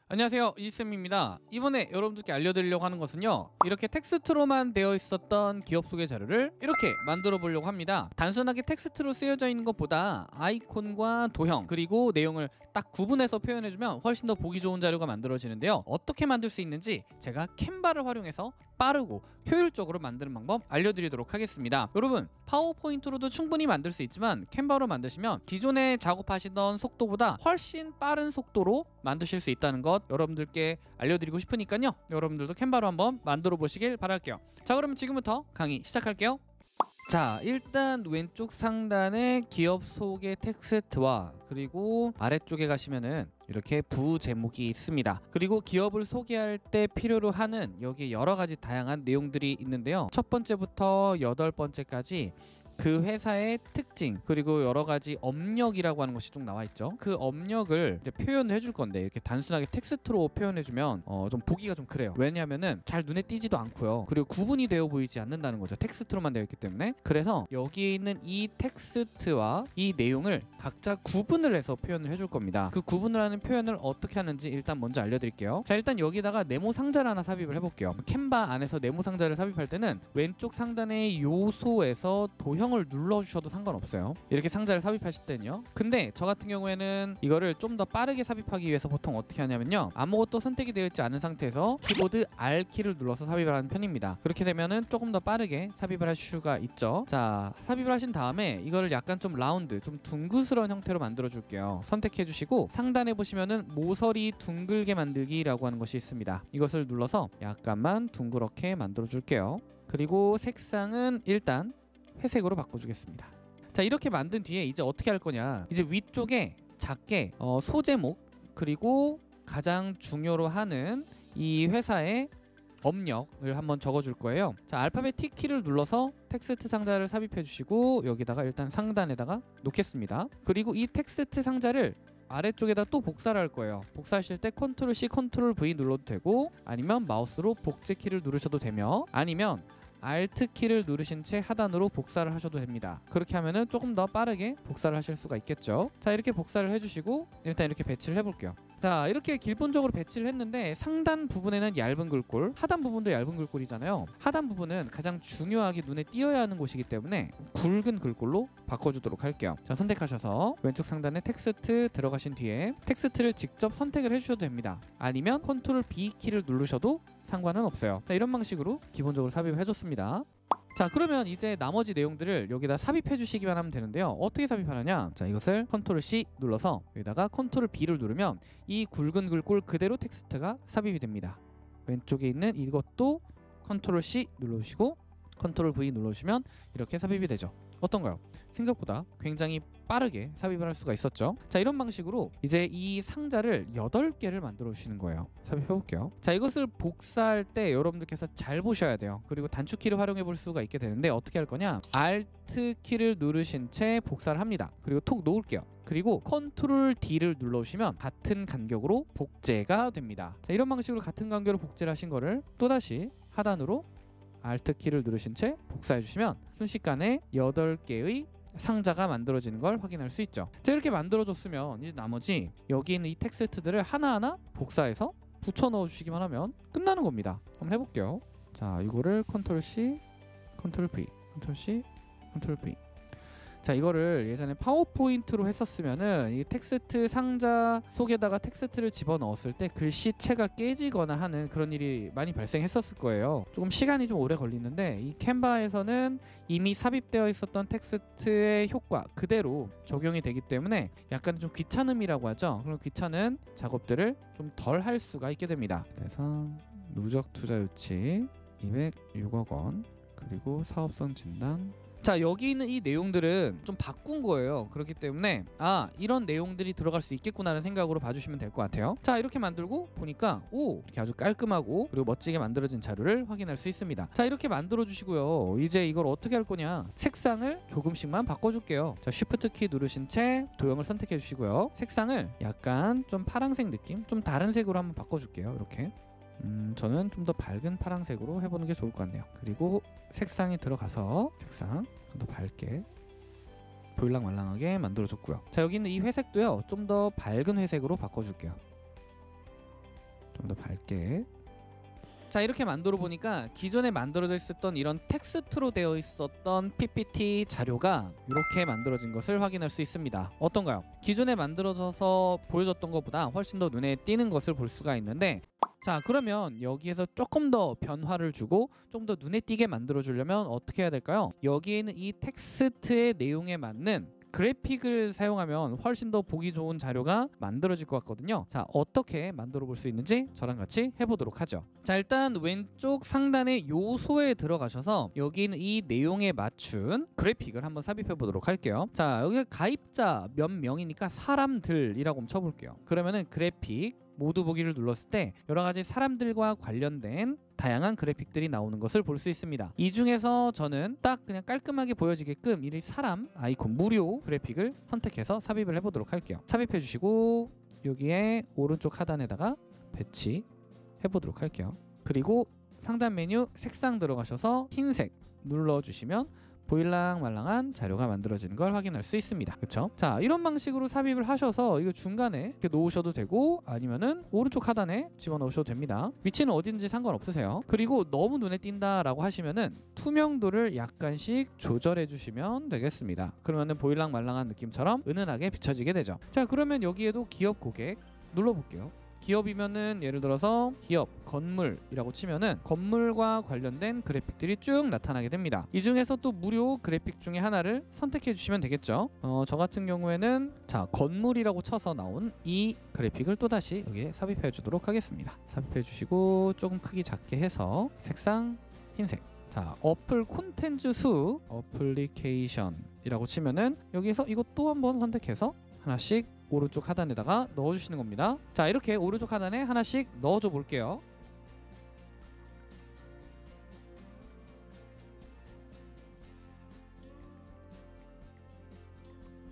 안녕하세요, 이지쌤입니다. 이번에 여러분들께 알려드리려고 하는 것은요, 이렇게 텍스트로만 되어 있었던 기업 소개 자료를 이렇게 만들어 보려고 합니다. 단순하게 텍스트로 쓰여져 있는 것보다 아이콘과 도형 그리고 내용을 딱 구분해서 표현해주면 훨씬 더 보기 좋은 자료가 만들어지는데요. 어떻게 만들 수 있는지 제가 캔바를 활용해서 빠르고 효율적으로 만드는 방법 알려드리도록 하겠습니다. 여러분, 파워포인트로도 충분히 만들 수 있지만 캔바로 만드시면 기존에 작업하시던 속도보다 훨씬 빠른 속도로 만드실 수 있다는 것 여러분들께 알려드리고 싶으니까요, 여러분들도 캔바로 한번 만들어 보시길 바랄게요. 자, 그럼 지금부터 강의 시작할게요. 자, 일단 왼쪽 상단에 기업 소개 텍스트와 그리고 아래쪽에 가시면은 이렇게 부제목이 있습니다. 그리고 기업을 소개할 때 필요로 하는 여기 여러 가지 다양한 내용들이 있는데요. 첫 번째부터 여덟 번째까지 그 회사의 특징 그리고 여러 가지 업력이라고 하는 것이 쭉 나와 있죠. 그 업력을 이제 표현을 해줄 건데, 이렇게 단순하게 텍스트로 표현해주면 좀 보기가 좀 그래요. 왜냐하면은 잘 눈에 띄지도 않고요. 그리고 구분이 되어 보이지 않는다는 거죠. 텍스트로만 되어 있기 때문에. 그래서 여기에 있는 이 텍스트와 이 내용을 각자 구분을 해서 표현을 해줄 겁니다. 그 구분을 하는 표현을 어떻게 하는지 일단 먼저 알려드릴게요. 자, 일단 여기다가 네모 상자를 하나 삽입을 해볼게요. 캔바 안에서 네모 상자를 삽입할 때는 왼쪽 상단의 요소에서 도형 을 눌러주셔도 상관없어요. 이렇게 상자를 삽입하실 때는요. 근데 저 같은 경우에는 이거를 좀 더 빠르게 삽입하기 위해서 보통 어떻게 하냐면요, 아무것도 선택이 되어 있지 않은 상태에서 키보드 R키를 눌러서 삽입을 하는 편입니다. 그렇게 되면은 조금 더 빠르게 삽입을 하실 수가 있죠. 자, 삽입을 하신 다음에 이거를 약간 좀 라운드, 좀 둥그스러운 형태로 만들어 줄게요. 선택해 주시고 상단에 보시면은 모서리 둥글게 만들기라고 하는 것이 있습니다. 이것을 눌러서 약간만 둥그렇게 만들어 줄게요. 그리고 색상은 일단 회색으로 바꿔주겠습니다. 자, 이렇게 만든 뒤에 이제 어떻게 할 거냐, 이제 위쪽에 작게 소제목 그리고 가장 중요로 하는 이 회사의 업력을 한번 적어줄 거예요. 자, 알파벳 T키를 눌러서 텍스트 상자를 삽입해 주시고 여기다가 일단 상단에다가 놓겠습니다. 그리고 이 텍스트 상자를 아래쪽에다 또 복사를 할 거예요. 복사하실 때 Ctrl C, Ctrl V 눌러도 되고, 아니면 마우스로 복제 키를 누르셔도 되며, 아니면 Alt 키를 누르신 채 하단으로 복사를 하셔도 됩니다. 그렇게 하면은 조금 더 빠르게 복사를 하실 수가 있겠죠. 자, 이렇게 복사를 해주시고 일단 이렇게 배치를 해볼게요. 자, 이렇게 기본적으로 배치를 했는데 상단 부분에는 얇은 글꼴, 하단 부분도 얇은 글꼴이잖아요. 하단 부분은 가장 중요하게 눈에 띄어야 하는 곳이기 때문에 굵은 글꼴로 바꿔주도록 할게요. 자, 선택하셔서 왼쪽 상단에 텍스트 들어가신 뒤에 텍스트를 직접 선택을 해주셔도 됩니다. 아니면 Ctrl B 키를 누르셔도 상관은 없어요. 자, 이런 방식으로 기본적으로 삽입을 해줬습니다. 자, 그러면 이제 나머지 내용들을 여기다 삽입해 주시기만 하면 되는데요. 어떻게 삽입하느냐, 자, 이것을 Ctrl C 눌러서 여기다가 Ctrl B를 누르면 이 굵은 글꼴 그대로 텍스트가 삽입이 됩니다. 왼쪽에 있는 이것도 Ctrl C 눌러주시고 Ctrl V 눌러주시면 이렇게 삽입이 되죠. 어떤가요? 생각보다 굉장히 빠르게 삽입을 할 수가 있었죠. 자, 이런 방식으로 이제 이 상자를 8개를 만들어 주시는 거예요. 삽입해 볼게요. 자, 이것을 복사할 때 여러분들께서 잘 보셔야 돼요. 그리고 단축키를 활용해 볼 수가 있게 되는데 어떻게 할 거냐, Alt 키를 누르신 채 복사를 합니다. 그리고 톡 놓을게요. 그리고 Ctrl D를 눌러주시면 같은 간격으로 복제가 됩니다. 자, 이런 방식으로 같은 간격으로 복제를 하신 거를 또다시 하단으로 Alt 키를 누르신 채 복사해 주시면 순식간에 8개의 상자가 만들어지는 걸 확인할 수 있죠. 자, 이렇게 만들어줬으면 이제 나머지 여기 있는 이 텍스트들을 하나하나 복사해서 붙여 넣어 주시기만 하면 끝나는 겁니다. 한번 해볼게요. 자, 이거를 Ctrl C, Ctrl V, Ctrl C, Ctrl V. 자, 이거를 예전에 파워포인트로 했었으면은 이 텍스트 상자 속에다가 텍스트를 집어넣었을 때 글씨체가 깨지거나 하는 그런 일이 많이 발생했었을 거예요. 조금 시간이 좀 오래 걸리는데 이 캔바에서는 이미 삽입되어 있었던 텍스트의 효과 그대로 적용이 되기 때문에 약간 좀 귀찮음이라고 하죠. 그런 귀찮은 작업들을 좀 덜 할 수가 있게 됩니다. 그래서 누적 투자 유치 206억 원, 그리고 사업성 진단. 자, 여기 있는 이 내용들은 좀 바꾼 거예요. 그렇기 때문에 이런 내용들이 들어갈 수 있겠구나라는 생각으로 봐주시면 될 것 같아요. 자, 이렇게 만들고 보니까 이렇게 아주 깔끔하고 그리고 멋지게 만들어진 자료를 확인할 수 있습니다. 자, 이렇게 만들어 주시고요. 이제 이걸 어떻게 할 거냐, 색상을 조금씩만 바꿔줄게요. 자, Shift 키 누르신 채 도형을 선택해 주시고요. 색상을 약간 좀 파란색 느낌, 좀 다른 색으로 한번 바꿔줄게요. 이렇게 저는 좀 더 밝은 파란색으로 해보는 게 좋을 것 같네요. 그리고 색상이 들어가서 색상 좀 더 밝게 보일랑말랑하게 만들어줬고요. 자, 여기 있는 이 회색도요, 좀 더 밝은 회색으로 바꿔줄게요. 좀 더 밝게. 자, 이렇게 만들어 보니까 기존에 만들어져 있었던 이런 텍스트로 되어 있었던 PPT 자료가 이렇게 만들어진 것을 확인할 수 있습니다. 어떤가요? 기존에 만들어져서 보여줬던 것보다 훨씬 더 눈에 띄는 것을 볼 수가 있는데, 자, 그러면 여기에서 조금 더 변화를 주고 좀 더 눈에 띄게 만들어 주려면 어떻게 해야 될까요? 여기에는 이 텍스트의 내용에 맞는 그래픽을 사용하면 훨씬 더 보기 좋은 자료가 만들어질 것 같거든요. 자, 어떻게 만들어 볼 수 있는지 저랑 같이 해보도록 하죠. 자, 일단 왼쪽 상단의 요소에 들어가셔서 여기 있는 이 내용에 맞춘 그래픽을 한번 삽입해 보도록 할게요. 자, 여기 가입자 몇 명이니까 사람들이라고 한번 쳐볼게요. 그러면은 그래픽 모두 보기를 눌렀을 때 여러 가지 사람들과 관련된 다양한 그래픽들이 나오는 것을 볼 수 있습니다. 이 중에서 저는 딱 그냥 깔끔하게 보여지게끔 이 사람 아이콘 무료 그래픽을 선택해서 삽입을 해보도록 할게요. 삽입해 주시고 여기에 오른쪽 하단에다가 배치해 보도록 할게요. 그리고 상단 메뉴 색상 들어가셔서 흰색 눌러주시면 보일랑 말랑한 자료가 만들어지는 걸 확인할 수 있습니다. 그렇죠? 자, 이런 방식으로 삽입을 하셔서 이거 중간에 이렇게 놓으셔도 되고 아니면은 오른쪽 하단에 집어넣으셔도 됩니다. 위치는 어딘지 상관없으세요. 그리고 너무 눈에 띈다라고 하시면은 투명도를 약간씩 조절해 주시면 되겠습니다. 그러면은 보일랑 말랑한 느낌처럼 은은하게 비춰지게 되죠. 자, 그러면 여기에도 기업 고객 눌러볼게요. 기업이면은 예를 들어서 기업 건물이라고 치면은 건물과 관련된 그래픽들이 쭉 나타나게 됩니다. 이 중에서 또 무료 그래픽 중에 하나를 선택해 주시면 되겠죠. 저 같은 경우에는 자, 건물이라고 쳐서 나온 이 그래픽을 또다시 여기에 삽입해 주도록 하겠습니다. 삽입해 주시고 조금 크기 작게 해서 색상 흰색. 자, 어플 콘텐츠 수 어플리케이션이라고 치면은 여기에서 이것 또 한번 선택해서 하나씩 오른쪽 하단에다가 넣어주시는 겁니다. 자, 이렇게 오른쪽 하단에 하나씩 넣어줘 볼게요.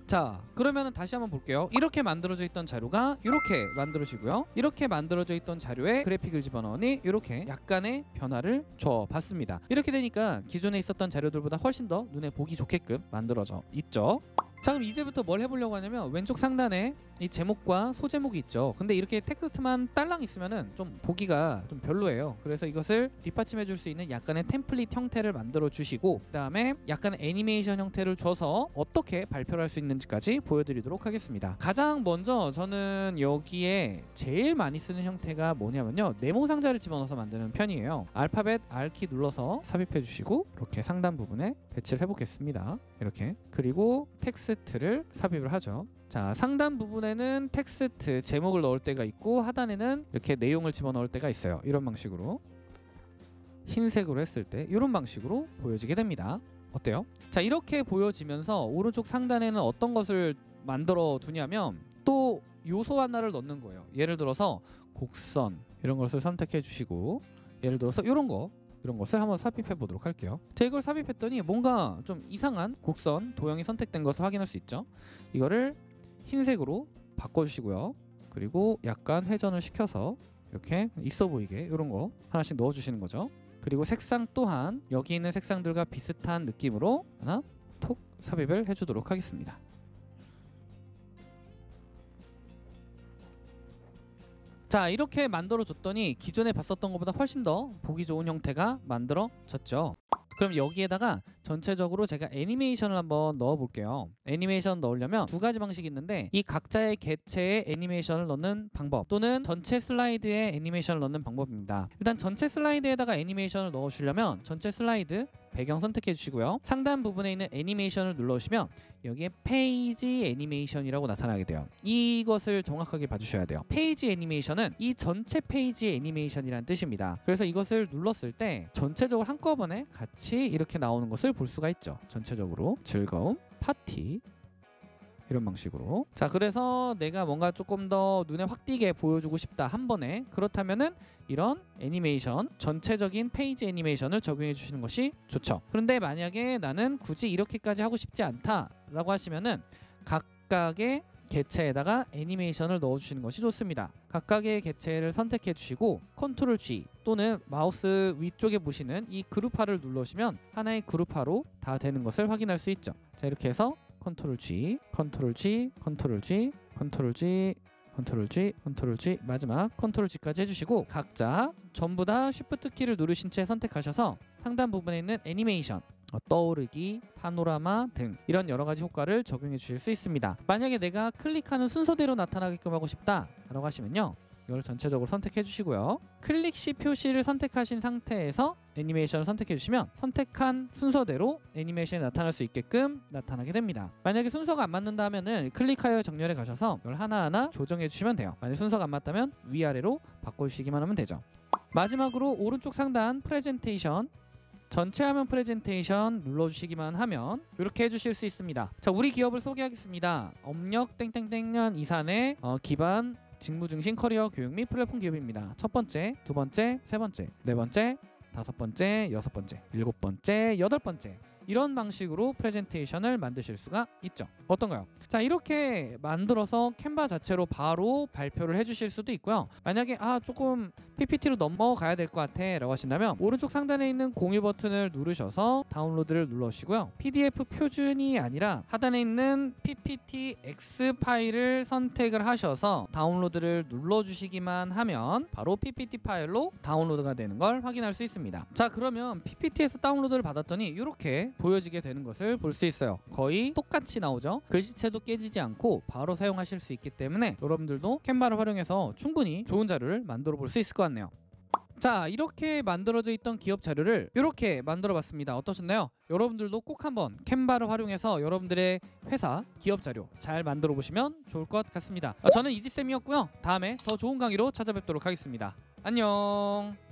자, 그러면은 다시 한번 볼게요. 이렇게 만들어져 있던 자료가 이렇게 만들어지고요. 이렇게 만들어져 있던 자료에 그래픽을 집어넣으니 이렇게 약간의 변화를 줘봤습니다. 이렇게 되니까 기존에 있었던 자료들보다 훨씬 더 눈에 보기 좋게끔 만들어져 있죠. 자, 그럼 이제부터 뭘 해보려고 하냐면 왼쪽 상단에 이 제목과 소제목이 있죠. 근데 이렇게 텍스트만 딸랑 있으면은 좀 보기가 좀 별로예요. 그래서 이것을 뒷받침해 줄 수 있는 약간의 템플릿 형태를 만들어 주시고 그 다음에 약간의 애니메이션 형태를 줘서 어떻게 발표를 할 수 있는지까지 보여드리도록 하겠습니다. 가장 먼저 저는 여기에 제일 많이 쓰는 형태가 뭐냐면요, 네모 상자를 집어넣어서 만드는 편이에요. 알파벳 R키 눌러서 삽입해 주시고 이렇게 상단 부분에 배치를 해보겠습니다. 이렇게. 그리고 텍스트를 삽입을 하죠. 자, 상단 부분에는 텍스트 제목을 넣을 때가 있고 하단에는 이렇게 내용을 집어넣을 때가 있어요. 이런 방식으로 흰색으로 했을 때 이런 방식으로 보여지게 됩니다. 어때요? 자, 이렇게 보여지면서 오른쪽 상단에는 어떤 것을 만들어 두냐면 또 요소 하나를 넣는 거예요. 예를 들어서 곡선 이런 것을 선택해 주시고 예를 들어서 이런 것을 한번 삽입해 보도록 할게요. 제가 이걸 삽입했더니 뭔가 좀 이상한 곡선 도형이 선택된 것을 확인할 수 있죠. 이거를 흰색으로 바꿔주시고요. 그리고 약간 회전을 시켜서 이렇게 있어 보이게 이런 거 하나씩 넣어주시는 거죠. 그리고 색상 또한 여기 있는 색상들과 비슷한 느낌으로 하나 톡 삽입을 해주도록 하겠습니다. 자, 이렇게 만들어줬더니 기존에 봤었던 것보다 훨씬 더 보기 좋은 형태가 만들어졌죠. 그럼 여기에다가 전체적으로 제가 애니메이션을 한번 넣어볼게요. 애니메이션 넣으려면 두 가지 방식이 있는데 이 각자의 개체에 애니메이션을 넣는 방법 또는 전체 슬라이드에 애니메이션을 넣는 방법입니다. 일단 전체 슬라이드에다가 애니메이션을 넣으시려면 전체 슬라이드 배경 선택해 주시고요. 상단 부분에 있는 애니메이션을 눌러주시면 여기에 페이지 애니메이션이라고 나타나게 돼요. 이것을 정확하게 봐주셔야 돼요. 페이지 애니메이션은 이 전체 페이지 애니메이션이라는 뜻입니다. 그래서 이것을 눌렀을 때 전체적으로 한꺼번에 같이 이렇게 나오는 것을 볼 수가 있죠. 전체적으로 즐거움, 파티 이런 방식으로. 자, 그래서 내가 뭔가 조금 더 눈에 확 띄게 보여주고 싶다 한 번에, 그렇다면은 이런 애니메이션 전체적인 페이지 애니메이션을 적용해 주시는 것이 좋죠. 그런데 만약에 나는 굳이 이렇게까지 하고 싶지 않다 라고 하시면은 각각의 개체에다가 애니메이션을 넣어 주시는 것이 좋습니다. 각각의 개체를 선택해 주시고 컨트롤 G 또는 마우스 위쪽에 보시는 이 그룹화를 눌러주시면 하나의 그룹화로 다 되는 것을 확인할 수 있죠. 자, 이렇게 해서 컨트롤 G, 컨트롤 G, 컨트롤 G, 컨트롤 G, 컨트롤 G, 컨트롤 G, 마지막 컨트롤 G까지 해주시고 각자 전부 다 쉬프트 키를 누르신 채 선택하셔서 상단 부분에 있는 애니메이션, 떠오르기, 파노라마 등 이런 여러 가지 효과를 적용해 주실 수 있습니다. 만약에 내가 클릭하는 순서대로 나타나게끔 하고 싶다 라고 하시면요, 이걸 전체적으로 선택해 주시고요. 클릭 시 표시를 선택하신 상태에서 애니메이션을 선택해 주시면 선택한 순서대로 애니메이션이 나타날 수 있게끔 나타나게 됩니다. 만약에 순서가 안 맞는다 하면은 클릭하여 정렬에 가셔서 이걸 하나하나 조정해 주시면 돼요. 만약 순서가 안 맞다면 위아래로 바꿔주시기만 하면 되죠. 마지막으로 오른쪽 상단 프레젠테이션, 전체 화면 프레젠테이션 눌러주시기만 하면 이렇게 해주실 수 있습니다. 자, 우리 기업을 소개하겠습니다. 업력 땡땡땡년 이산의 기반 직무중심 커리어 교육 및 플랫폼 기업입니다. 첫 번째, 두 번째, 세 번째, 네 번째, 다섯 번째, 여섯 번째, 일곱 번째, 여덟 번째, 이런 방식으로 프레젠테이션을 만드실 수가 있죠. 어떤가요? 자, 이렇게 만들어서 캔바 자체로 바로 발표를 해주실 수도 있고요. 만약에 조금 PPT로 넘어가야 될 것 같아 라고 하신다면 오른쪽 상단에 있는 공유 버튼을 누르셔서 다운로드를 눌러주시고요. PDF 표준이 아니라 하단에 있는 PPT X 파일을 선택을 하셔서 다운로드를 눌러주시기만 하면 바로 PPT 파일로 다운로드가 되는 걸 확인할 수 있습니다. 자, 그러면 PPT에서 다운로드를 받았더니 이렇게 보여지게 되는 것을 볼 수 있어요. 거의 똑같이 나오죠. 글씨체도 깨지지 않고 바로 사용하실 수 있기 때문에 여러분들도 캔바를 활용해서 충분히 좋은 자료를 만들어 볼 수 있을 것 같네요. 자, 이렇게 만들어져 있던 기업 자료를 이렇게 만들어 봤습니다. 어떠셨나요? 여러분들도 꼭 한번 캔바를 활용해서 여러분들의 회사 기업 자료 잘 만들어 보시면 좋을 것 같습니다. 저는 이지쌤이었고요. 다음에 더 좋은 강의로 찾아뵙도록 하겠습니다. 안녕.